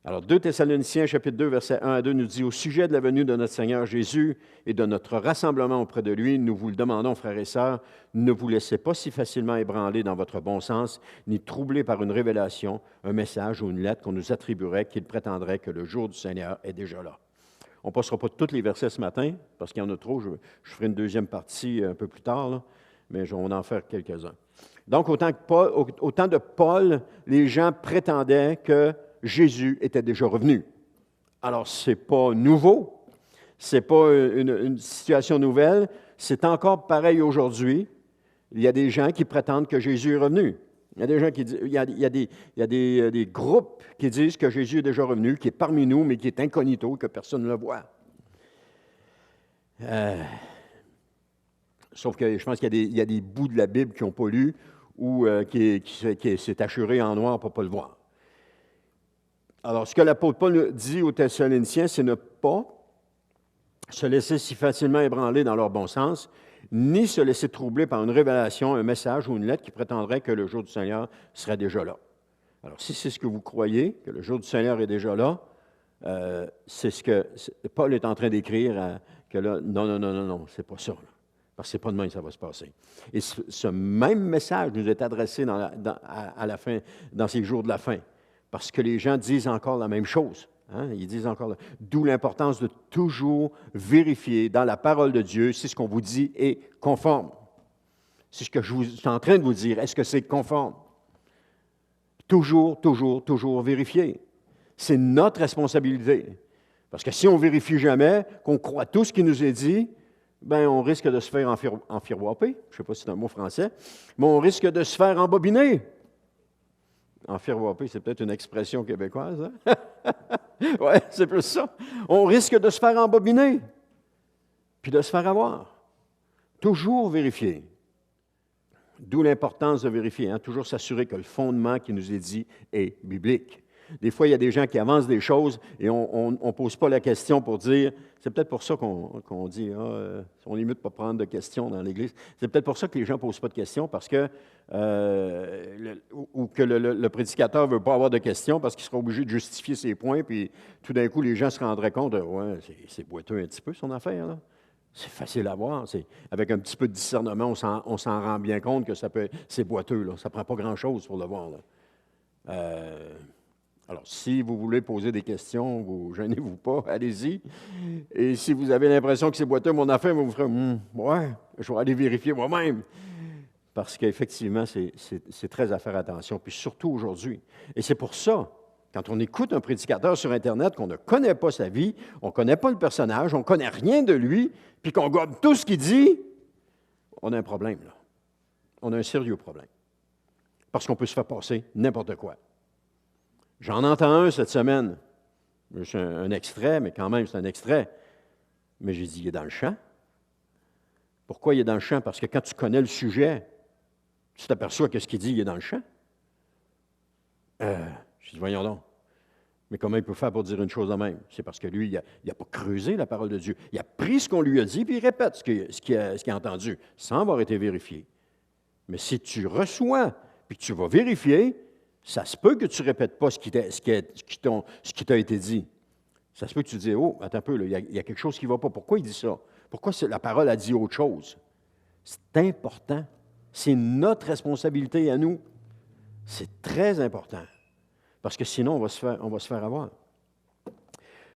Alors, 2 Thessaloniciens, chapitre 2, versets 1 à 2, nous dit, « Au sujet de la venue de notre Seigneur Jésus et de notre rassemblement auprès de lui, nous vous le demandons, frères et sœurs, ne vous laissez pas si facilement ébranler dans votre bon sens, ni troubler par une révélation, un message ou une lettre qu'on nous attribuerait, qu'il prétendrait que le jour du Seigneur est déjà là. » On ne passera pas tous les versets ce matin, parce qu'il y en a trop. Je ferai une deuxième partie un peu plus tard, là, mais on va en faire quelques-uns. Donc, au temps de Paul, les gens prétendaient que Jésus était déjà revenu. Alors, ce n'est pas nouveau, ce n'est pas une situation nouvelle, c'est encore pareil aujourd'hui. Il y a des gens qui prétendent que Jésus est revenu. Il y a des gens qui disent, il y a des groupes qui disent que Jésus est déjà revenu, qui est parmi nous, mais qui est incognito, que personne ne le voit. Sauf que je pense qu'il y a des bouts de la Bible qui n'ont pas lu ou qui s'est assuré en noir pour ne pas le voir. Alors, ce que l'apôtre Paul dit aux Thessaloniciens, c'est ne pas se laisser si facilement ébranler dans leur bon sens, ni se laisser troubler par une révélation, un message ou une lettre qui prétendrait que le jour du Seigneur serait déjà là. Alors, si c'est ce que vous croyez, que le jour du Seigneur est déjà là, c'est ce que Paul est en train d'écrire, que là, non, c'est pas ça. Là. Parce que ce n'est pas demain que ça va se passer. Et ce même message nous est adressé à la fin, dans ces jours de la fin. Parce que les gens disent encore la même chose. Hein? Ils disent encore, d'où l'importance de toujours vérifier dans la parole de Dieu si ce qu'on vous dit est conforme. C'est ce que je suis en train de vous dire. Est-ce que c'est conforme? Toujours vérifier. C'est notre responsabilité. Parce que si on ne vérifie jamais, qu'on croit tout ce qui nous est dit, bien, on risque de se faire enfiroiper. Je ne sais pas si c'est un mot français, mais on risque de se faire embobiner. Enfiroiper, c'est peut-être une expression québécoise. Hein? Oui, c'est plus ça. On risque de se faire embobiner, puis de se faire avoir. Toujours vérifier. D'où l'importance de vérifier, hein? Toujours s'assurer que le fondement qui nous est dit est biblique. Des fois, il y a des gens qui avancent des choses et on ne pose pas la question pour dire, c'est peut-être pour ça qu'on dit, on limite de ne pas prendre de questions dans l'Église. C'est peut-être pour ça que les gens ne posent pas de questions, parce que, ou que le prédicateur ne veut pas avoir de questions parce qu'il sera obligé de justifier ses points, puis tout d'un coup, les gens se rendraient compte, ouais, c'est boiteux un petit peu son affaire, là. C'est facile à voir. Avec un petit peu de discernement, on s'en rend bien compte que c'est boiteux, là. Ça ne prend pas grand-chose pour le voir, là. Alors, si vous voulez poser des questions, vous gênez-vous pas, allez-y. Et si vous avez l'impression que c'est boiteux, mon affaire, vous ferez, ouais, je vais aller vérifier moi-même. Parce qu'effectivement, c'est très à faire attention, puis surtout aujourd'hui. Et c'est pour ça, quand on écoute un prédicateur sur Internet, qu'on ne connaît pas sa vie, on ne connaît pas le personnage, on ne connaît rien de lui, puis qu'on garde tout ce qu'il dit, on a un problème, là. On a un sérieux problème. Parce qu'on peut se faire passer n'importe quoi. J'en entends un cette semaine. C'est un extrait, mais quand même, c'est un extrait. Mais j'ai dit, il est dans le champ. Pourquoi il est dans le champ? Parce que quand tu connais le sujet, tu t'aperçois que ce qu'il dit, il est dans le champ. J'ai dit, voyons donc. Mais comment il peut faire pour dire une chose de même? C'est parce que lui, il n'a pas creusé la parole de Dieu. Il a pris ce qu'on lui a dit, puis il répète ce qu'il a entendu, sans avoir été vérifié. Mais si tu reçois, puis que tu vas vérifier, ça se peut que tu ne répètes pas ce qui t'a été dit. Ça se peut que tu dis, oh, attends un peu, là, il y a quelque chose qui ne va pas. Pourquoi il dit ça? Pourquoi la parole a dit autre chose? C'est important. C'est notre responsabilité à nous. C'est très important. Parce que sinon, on va se faire avoir.